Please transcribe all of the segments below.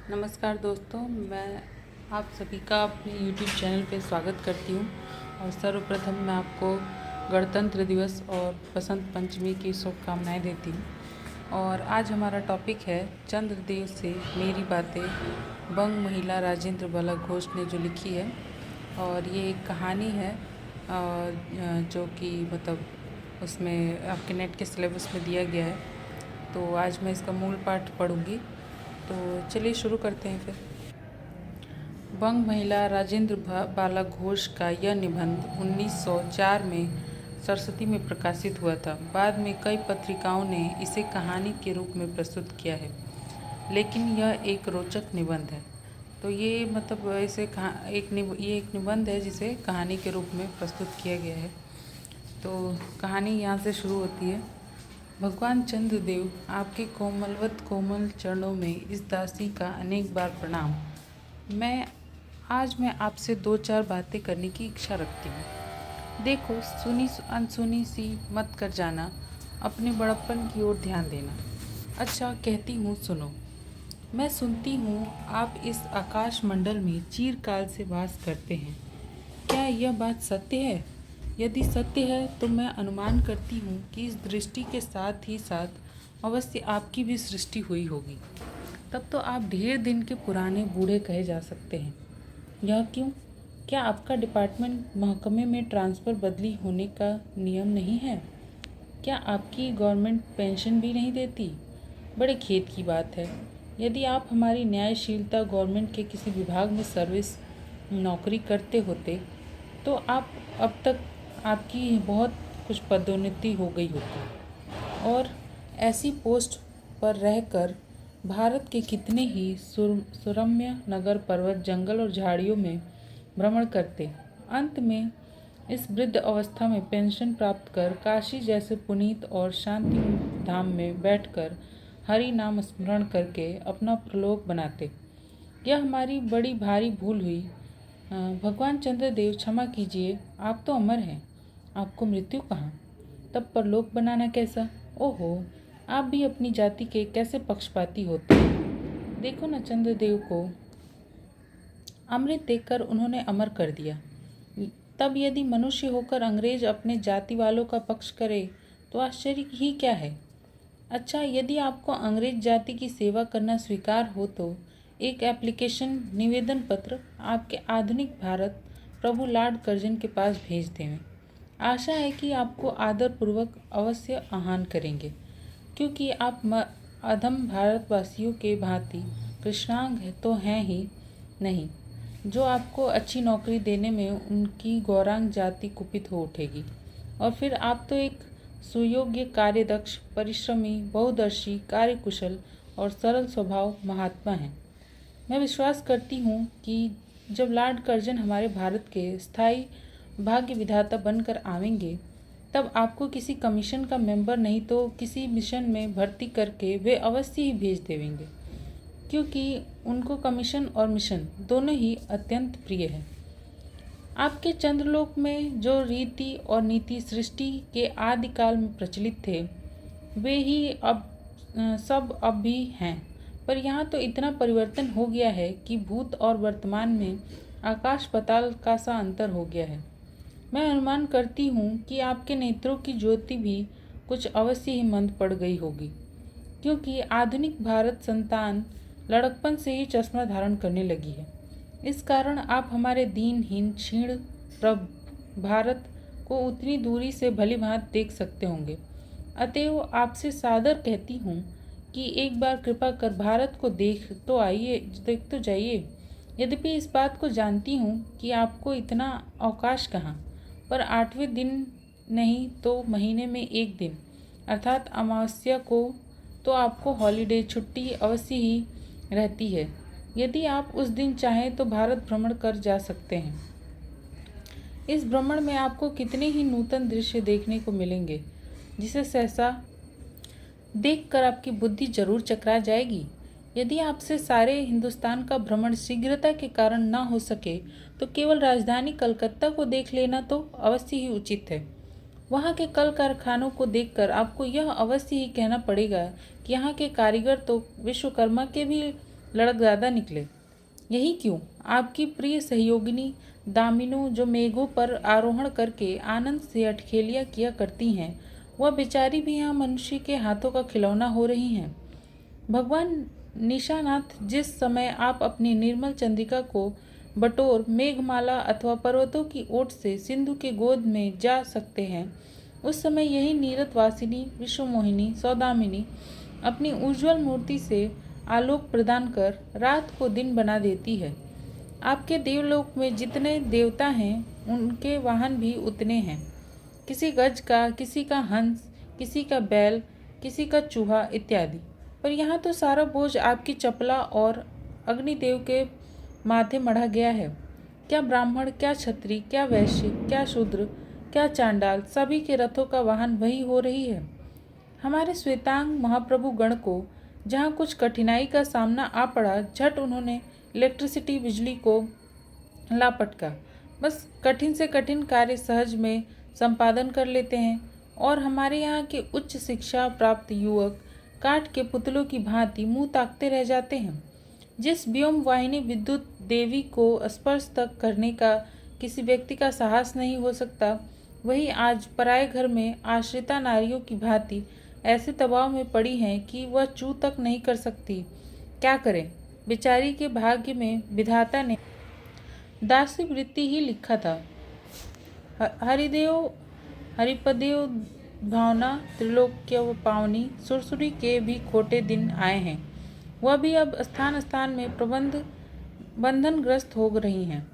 नमस्कार दोस्तों, मैं आप सभी का अपने YouTube चैनल पे स्वागत करती हूँ। और सर्वप्रथम मैं आपको गणतंत्र दिवस और बसंत पंचमी की शुभकामनाएं देती हूँ। और आज हमारा टॉपिक है चंद्रदेव से मेरी बातें, बंग महिला राजेंद्र बाला घोष ने जो लिखी है। और ये एक कहानी है जो कि उसमें आपके नेट के सिलेबस में दिया गया है। तो आज मैं इसका मूल पाठ पढ़ूँगी। तो चलिए शुरू करते हैं फिर। बंग महिला राजेंद्र बाला घोष का यह निबंध 1904 में सरस्वती में प्रकाशित हुआ था। बाद में कई पत्रिकाओं ने इसे कहानी के रूप में प्रस्तुत किया है, लेकिन यह एक रोचक निबंध है। तो ये इसे ये एक निबंध है जिसे कहानी के रूप में प्रस्तुत किया गया है। तो कहानी यहाँ से शुरू होती है। भगवान चंद्रदेव, आपके कोमलवत कोमल चरणों में इस दासी का अनेक बार प्रणाम। आज मैं आपसे दो चार बातें करने की इच्छा रखती हूँ। देखो, सुनी अनसुनी सी मत कर जाना, अपने बड़प्पन की ओर ध्यान देना। अच्छा, कहती हूँ सुनो। मैं सुनती हूँ आप इस आकाश मंडल में चिरकाल से वास करते हैं। क्या यह बात सत्य है? यदि सत्य है तो मैं अनुमान करती हूँ कि इस दृष्टि के साथ ही साथ अवश्य आपकी भी सृष्टि हुई होगी। तब तो आप ढेर दिन के पुराने बूढ़े कहे जा सकते हैं। यह क्यों? क्या आपका डिपार्टमेंट महकमे में ट्रांसफ़र बदली होने का नियम नहीं है? क्या आपकी गवर्नमेंट पेंशन भी नहीं देती? बड़े खेद की बात है। यदि आप हमारी न्यायशीलता गवर्नमेंट के किसी विभाग में सर्विस नौकरी करते होते तो आप अब तक आपकी बहुत कुछ पदोन्नति हो गई होती और ऐसी पोस्ट पर रहकर भारत के कितने ही सुरम्य नगर, पर्वत, जंगल और झाड़ियों में भ्रमण करते। अंत में इस वृद्ध अवस्था में पेंशन प्राप्त कर काशी जैसे पुनीत और शांति धाम में बैठकर हरि नाम स्मरण करके अपना प्रलोक बनाते। यह हमारी बड़ी भारी भूल हुई। भगवान चंद्रदेव, क्षमा कीजिए, आप तो अमर हैं, आपको मृत्यु कहाँ? तब परलोक बनाना कैसा? ओहो, आप भी अपनी जाति के कैसे पक्षपाती होते हैं। देखो न, चंद्रदेव को अमृत देकर उन्होंने अमर कर दिया। तब यदि मनुष्य होकर अंग्रेज अपने जाति वालों का पक्ष करे तो आश्चर्य ही क्या है। अच्छा, यदि आपको अंग्रेज जाति की सेवा करना स्वीकार हो तो एक एप्लीकेशन निवेदन पत्र आपके आधुनिक भारत प्रभु लॉर्ड कर्जन के पास भेज दें। आशा है कि आपको आदरपूर्वक अवश्य आह्वान करेंगे, क्योंकि आप अधम भारतवासियों के भांति कृष्णांग तो हैं ही नहीं, जो आपको अच्छी नौकरी देने में उनकी गौरांग जाति कुपित हो उठेगी। और फिर आप तो एक सुयोग्य, कार्यदक्ष, परिश्रमी, बहुदर्शी, कार्यकुशल और सरल स्वभाव महात्मा हैं। मैं विश्वास करती हूँ कि जब लॉर्ड कर्जन हमारे भारत के स्थायी भाग्य विधाता बनकर आवेंगे, तब आपको किसी कमीशन का मेंबर नहीं तो किसी मिशन में भर्ती करके वे अवश्य ही भेज देंगे, क्योंकि उनको कमीशन और मिशन दोनों ही अत्यंत प्रिय है। आपके चंद्रलोक में जो रीति और नीति सृष्टि के आदिकाल में प्रचलित थे, वे ही सब अब भी हैं। पर यहाँ तो इतना परिवर्तन हो गया है कि भूत और वर्तमान में आकाश पाताल का सा अंतर हो गया है। मैं अनुमान करती हूँ कि आपके नेत्रों की ज्योति भी कुछ अवश्य ही मंद पड़ गई होगी, क्योंकि आधुनिक भारत संतान लड़कपन से ही चश्मा धारण करने लगी है। इस कारण आप हमारे दीनहीन क्षीण भारत को उतनी दूरी से भली भांति देख सकते होंगे। अतएव आपसे सादर कहती हूँ कि एक बार कृपा कर भारत को देख तो जाइए। यद्यपि इस बात को जानती हूँ कि आपको इतना अवकाश कहाँ, पर 8वें दिन नहीं तो महीने में एक दिन अर्थात अमावस्या को तो आपको हॉलीडे छुट्टी अवश्य ही रहती है। यदि आप उस दिन चाहें तो भारत भ्रमण कर जा सकते हैं। इस भ्रमण में आपको कितने ही नूतन दृश्य देखने को मिलेंगे, जिसे सहसा देखकर आपकी बुद्धि जरूर चकरा जाएगी। यदि आपसे सारे हिंदुस्तान का भ्रमण शीघ्रता के कारण न हो सके तो केवल राजधानी कलकत्ता को देख लेना तो अवश्य ही उचित है। वहाँ के कल कारखानों को देखकर आपको यह अवश्य ही कहना पड़ेगा कि यहाँ के कारीगर तो विश्वकर्मा के भी लड़कदादा निकले। यही क्यों, आपकी प्रिय सहयोगिनी दामिनो, जो मेघों पर आरोहण करके आनंद से अठखेलियाँ किया करती हैं, वह बेचारी भी यहाँ मनुष्य के हाथों का खिलौना हो रही हैं। भगवान निशानाथ, जिस समय आप अपनी निर्मल चंद्रिका को बटोर मेघमाला अथवा पर्वतों की ओट से सिंधु के गोद में जा सकते हैं, उस समय यही नीरत वासिनी, विश्वमोहिनी, सौदामिनी अपनी उज्ज्वल मूर्ति से आलोक प्रदान कर रात को दिन बना देती है। आपके देवलोक में जितने देवता हैं, उनके वाहन भी उतने हैं। किसी गज का, किसी का हंस, किसी का बैल, किसी का चूहा इत्यादि। पर यहाँ तो सारा बोझ आपकी चपला और अग्निदेव के माथे मढ़ा गया है। क्या ब्राह्मण, क्या क्षत्रिय, क्या वैश्य, क्या शूद्र, क्या चांडाल, सभी के रथों का वाहन वही हो रही है। हमारे श्वेतांग महाप्रभु गण को जहाँ कुछ कठिनाई का सामना आ पड़ा, झट उन्होंने इलेक्ट्रिसिटी, बिजली को लापटका। बस कठिन से कठिन कार्य सहज में संपादन कर लेते हैं। और हमारे यहाँ के उच्च शिक्षा प्राप्त युवक काठ के पुतलों की भांति मुंह ताकते रह जाते हैं। जिस व्योम वाहिनी विद्युत देवी को स्पर्श तक करने का किसी व्यक्ति का साहस नहीं हो सकता, वही आज पराये घर में आश्रिता नारियों की भांति ऐसे दबाव में पड़ी हैं कि वह चू तक नहीं कर सकती। क्या करें, बेचारी के भाग्य में विधाता ने दासी वृत्ति ही लिखा था। हरिदेव हरिपदेव भावना त्रिलोक्य पावनी सुरसुरी के भी खोटे दिन आए हैं। वह भी अब स्थान स्थान में बंधनग्रस्त हो रही हैं।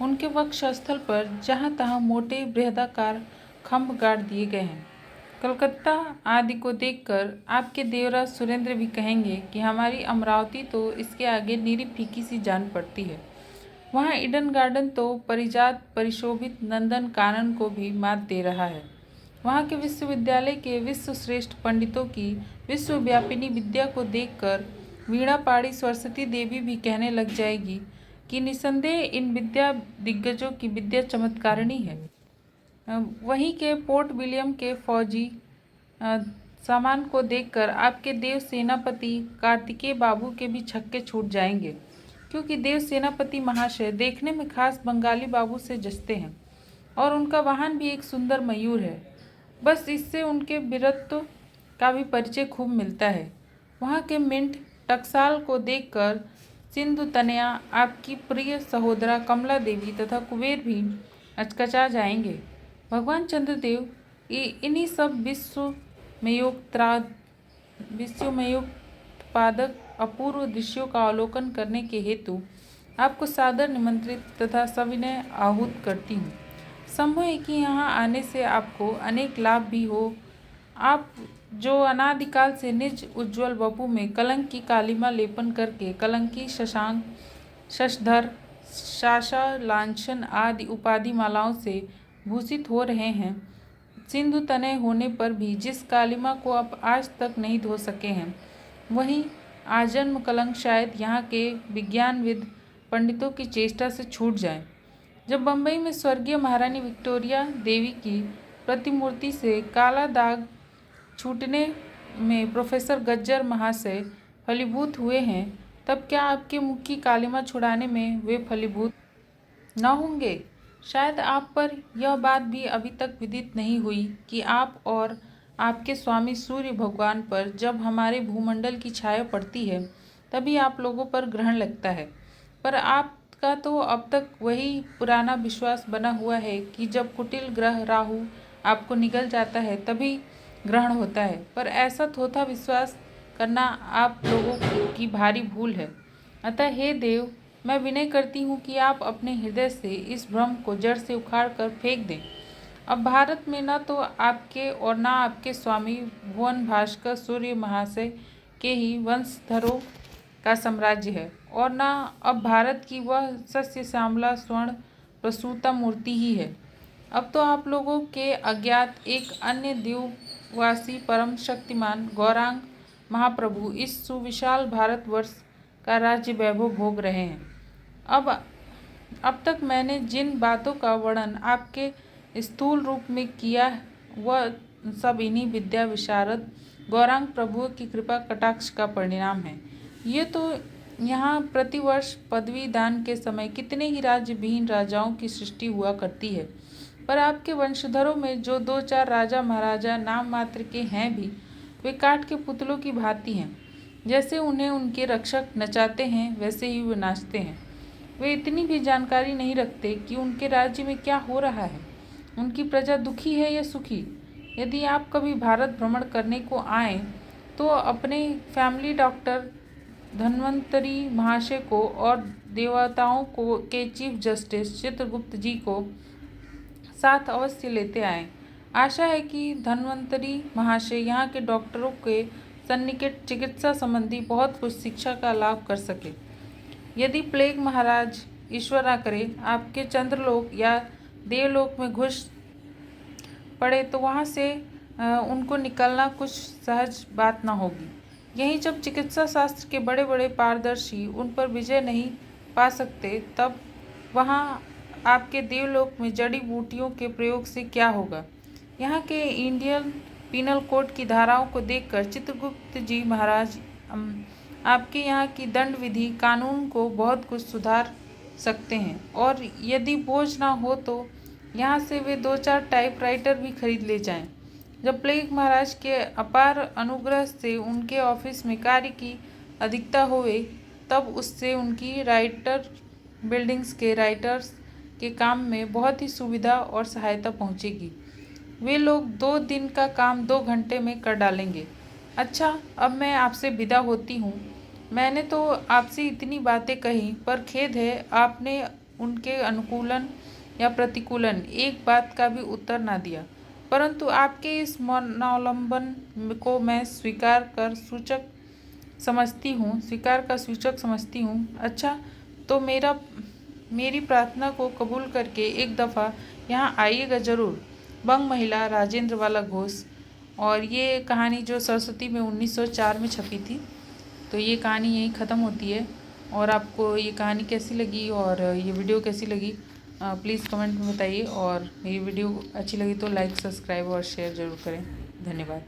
उनके वक्षस्थल पर जहाँ तहाँ मोटे बृहदाकार खंभ गाड़ दिए गए हैं। कलकत्ता आदि को देखकर आपके देवराज सुरेंद्र भी कहेंगे कि हमारी अमरावती तो इसके आगे नीरी फीकी सी जान पड़ती है। वहाँ ईडन गार्डन तो परिजात परिशोभित नंदन कानन को भी मात दे रहा है। वहाँ के विश्वविद्यालय के विश्वश्रेष्ठ पंडितों की विश्वव्यापिनी विद्या को देखकर वीणा पाड़ी सरस्वती देवी भी कहने लग जाएगी कि निसंदेह इन विद्या दिग्गजों की विद्या चमत्कारिणी है। वहीं के पोर्ट विलियम के फौजी सामान को देखकर आपके देव सेनापति कार्तिकेय बाबू के भी छक्के छूट जाएंगे, क्योंकि देव सेनापति महाशय देखने में खास बंगाली बाबू से जचते हैं और उनका वाहन भी एक सुंदर मयूर है। बस इससे उनके वीरत्व का भी परिचय खूब मिलता है। वहाँ के मिंट टकसाल को देखकर सिंधु तनया, आपकी प्रिय सहोदरा कमला देवी तथा कुबेर भी अचकचा जाएंगे। भगवान चंद्रदेव इन्हीं सब विश्वमयोत्पादक अपूर्व दृश्यों का अवलोकन करने के हेतु आपको सादर निमंत्रित तथा सविनय आहूत करती हूँ। संभव है कि यहाँ आने से आपको अनेक लाभ भी हो। आप जो अनादिकाल से निज उज्ज्वल वपु में कलंक की कालिमा लेपन करके कलंकी, शशांक, शशधर, शाशा, लांछन आदि उपाधि मालाओं से भूषित हो रहे हैं, सिंधु तनय होने पर भी जिस कालिमा को आप आज तक नहीं धो सके हैं, वही आजन्म कलंक शायद यहाँ के विज्ञानविद पंडितों की चेष्टा से छूट जाए। जब बम्बई में स्वर्गीय महारानी विक्टोरिया देवी की प्रतिमूर्ति से काला दाग छूटने में प्रोफेसर गज्जर महाशय फलीभूत हुए हैं, तब क्या आपके मुख की कालिमा छुड़ाने में वे फलीभूत न होंगे? शायद आप पर यह बात भी अभी तक विदित नहीं हुई कि आप और आपके स्वामी सूर्य भगवान पर जब हमारे भूमंडल की छाया पड़ती है, तभी आप लोगों पर ग्रहण लगता है। पर आपका तो अब तक वही पुराना विश्वास बना हुआ है कि जब कुटिल ग्रह राहु आपको निगल जाता है तभी ग्रहण होता है। पर ऐसा थोथा विश्वास करना आप लोगों की भारी भूल है। अतः हे देव, मैं विनय करती हूँ कि आप अपने हृदय से इस भ्रम को जड़ से उखाड़ कर फेंक दें। अब भारत में न तो आपके और न आपके स्वामी भुवन भास्कर सूर्य महाशय के ही वंशधरों का साम्राज्य है, और न अब भारत की वह सस्य श्यामला स्वर्ण प्रसूता मूर्ति ही है। अब तो आप लोगों के अज्ञात एक अन्य द्वीपवासी परम शक्तिमान गौरांग महाप्रभु इस सुविशाल भारतवर्ष का राज्य वैभव भोग रहे हैं। अब तक मैंने जिन बातों का वर्णन आपके स्थूल रूप में किया, वह सब इन्हीं विद्या विशारद गौरांग प्रभुओं की कृपा कटाक्ष का परिणाम है। ये तो यहाँ प्रतिवर्ष पदवी दान के समय कितने ही राज्य विहीन राजाओं की सृष्टि हुआ करती है, पर आपके वंशधरों में जो 2-4 राजा महाराजा नाम मात्र के हैं भी, वे काठ के पुतलों की भांति हैं। जैसे उन्हें उनके रक्षक नचाते हैं, वैसे ही वे नाचते हैं। वे इतनी भी जानकारी नहीं रखते कि उनके राज्य में क्या हो रहा है, उनकी प्रजा दुखी है या सुखी। यदि आप कभी भारत भ्रमण करने को आएँ तो अपने फैमिली डॉक्टर धन्वंतरी महाशय को और देवताओं को के चीफ जस्टिस चित्रगुप्त जी को साथ अवश्य लेते आएं। आशा है कि धन्वंतरी महाशय यहाँ के डॉक्टरों के सन्निकट चिकित्सा संबंधी बहुत कुछ शिक्षा का लाभ कर सके। यदि प्लेग महाराज ईश्वर ना करे आपके चंद्रलोक या देवलोक में घुस पड़े तो वहाँ से उनको निकलना कुछ सहज बात ना होगी। यहीं जब चिकित्सा शास्त्र के बड़े बड़े पारदर्शी उन पर विजय नहीं पा सकते, तब वहाँ आपके देवलोक में जड़ी बूटियों के प्रयोग से क्या होगा। यहाँ के इंडियन पीनल कोड की धाराओं को देखकर चित्रगुप्त जी महाराज आपके यहाँ की दंड विधि कानून को बहुत कुछ सुधार सकते हैं, और यदि बोझ ना हो तो यहाँ से वे 2-4 टाइपराइटर भी खरीद ले जाएं। जब प्लेग महाराज के अपार अनुग्रह से उनके ऑफिस में कार्य की अधिकता होवे, तब उससे उनकी राइटर बिल्डिंग्स के राइटर्स के काम में बहुत ही सुविधा और सहायता पहुंचेगी। वे लोग 2 दिन का काम 2 घंटे में कर डालेंगे। अच्छा, अब मैं आपसे विदा होती हूँ। मैंने तो आपसे इतनी बातें कही, पर खेद है आपने उनके अनुकूलन या प्रतिकूलन एक बात का भी उत्तर ना दिया। परंतु आपके इस मौनावलंबन को मैं स्वीकार का सूचक समझती हूँ। अच्छा, तो मेरी प्रार्थना को कबूल करके एक दफ़ा यहाँ आइएगा ज़रूर। बंग महिला राजेंद्र वाला घोष। और ये कहानी जो सरस्वती में 1904 में छपी थी। तो ये कहानी यहीं ख़त्म होती है। और आपको ये कहानी कैसी लगी और ये वीडियो कैसी लगी, प्लीज़ कमेंट में बताइए। और मेरी वीडियो अच्छी लगी तो लाइक, सब्सक्राइब और शेयर ज़रूर करें। धन्यवाद।